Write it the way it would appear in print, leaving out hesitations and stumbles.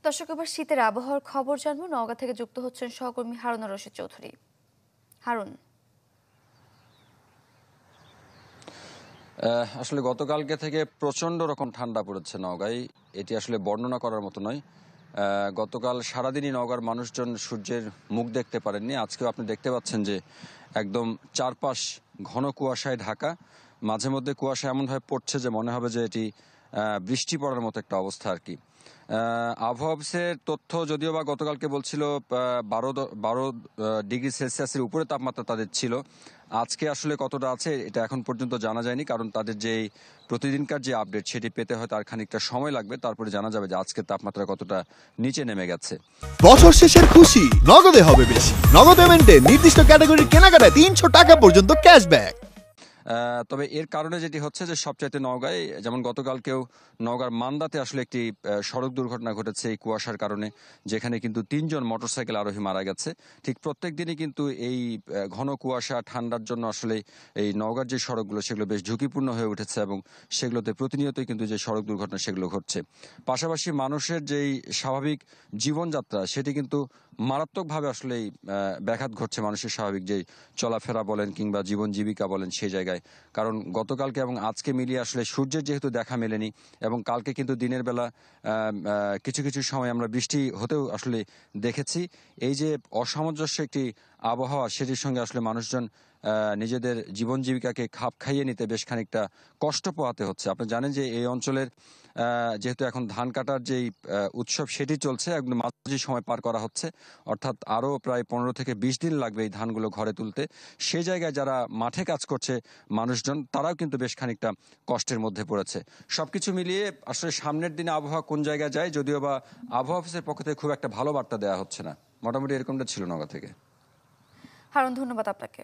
দর্শক, এবার শীতের আবহাওয়ার খবর জানবো। নওগাঁ থেকে যুক্ত হচ্ছেন সহকর্মী হারুন রশিদ চৌধুরী। হারুন। আসলে গতকালকে থেকে প্রচন্ড রকম ঠান্ডা পড়েছে নওগাঁয়। এটি আসলে বর্ণনা করার মতো নয়। গতকাল সারাদিনই নওগাঁর মানুষজন সূর্যের মুখ দেখতে পারেননি। আজকেও আপনি দেখতে পাচ্ছেন যে একদম চারপাশ ঘন কুয়াশায় ঢাকা। মাঝে মধ্যে কুয়াশা এমনভাবে পড়ছে যে মনে হবে যে এটি বৃষ্টি পড়ার মতো একটা অবস্থা আর কি। আবহাওয়া অফিসের তথ্য যদিও বা গতকালকে বলছিল 12 ডিগ্রি সেলসিয়াসের উপরে তাপমাত্রা তাদের ছিল। আজকে আসলে কতটা আছে এটা এখন পর্যন্ত জানা যায়নি, কারণ তাদের যে প্রতিদিনকার যে আপডেট সেটি পেতে হয় তার খানিকটা সময় লাগবে, তারপরে জানা যাবে যে আজকের তাপমাত্রা কতটা নিচে নেমে গেছে। বছর শেষের খুশি নগদে হবে বেশি। নগদ পেমেন্টে নির্দিষ্ট ক্যাটাগরির কেনাকাটায় 300 টাকা পর্যন্ত ক্যাশব্যাক। তবে এর কারণে যেটি হচ্ছে যে সবচাইতে নওগাঁয়, যেমন গতকালকেও নওগাঁর মান্দাতে আসলে একটি সড়ক দুর্ঘটনা ঘটেছে এই কুয়াশার কারণে, যেখানে কিন্তু 3 জন মোটরসাইকেল আরোহী মারা গেছে। ঠিক প্রত্যেক দিনই কিন্তু এই ঘন কুয়াশা ঠান্ডার জন্য আসলে এই নওগাঁর যে সড়কগুলো সেগুলো বেশ ঝুঁকিপূর্ণ হয়ে উঠেছে এবং সেগুলোতে প্রতিনিয়তই কিন্তু যে সড়ক দুর্ঘটনা সেগুলো ঘটছে। পাশাপাশি মানুষের যেই স্বাভাবিক জীবনযাত্রা সেটি কিন্তু মারাত্মকভাবে আসলে ব্যাঘাত ঘটছে। মানুষের স্বাভাবিক যে চলাফেরা বলেন কিংবা জীবন জীবিকা বলেন সেই জায়গায়, কারণ গতকালকে এবং আজকে মিলিয়ে আসলে সূর্যের যেহেতু দেখা মেলেনি এবং কালকে কিন্তু দিনের বেলা কিছু কিছু সময় আমরা বৃষ্টি হতেও আসলে দেখেছি। এই যে অসামঞ্জস্য একটি আবহাওয়া, সেটির সঙ্গে আসলে মানুষজন নিজেদের জীবন জীবিকাকে খাপ খাইয়ে নিতে বেশ খানিকটা কষ্ট পোহাতে হচ্ছে। আপনি জানেন যে এই অঞ্চলের যেহেতু এখন ধান কাটার যেই উৎসব সেটি চলছে, একদম মাঝামাঝি সময় পার করা হচ্ছে, অর্থাৎ আরও প্রায় 15 থেকে 20 দিন লাগবে এই ধানগুলো ঘরে তুলতে। সেই জায়গায় যারা মাঠে কাজ করছে মানুষজন, তারাও কিন্তু বেশ খানিকটা কষ্টের মধ্যে পড়েছে। সবকিছু মিলিয়ে আসলে সামনের দিনে আবহাওয়া কোন জায়গায় যায়, যদিও বা আবহাওয়া অফিসের পক্ষ থেকে খুব একটা ভালো বার্তা দেওয়া হচ্ছে না। মোটামুটি এরকমটা ছিল নওগাঁ থেকে। হারুন, ধন্যবাদ আপনাকে।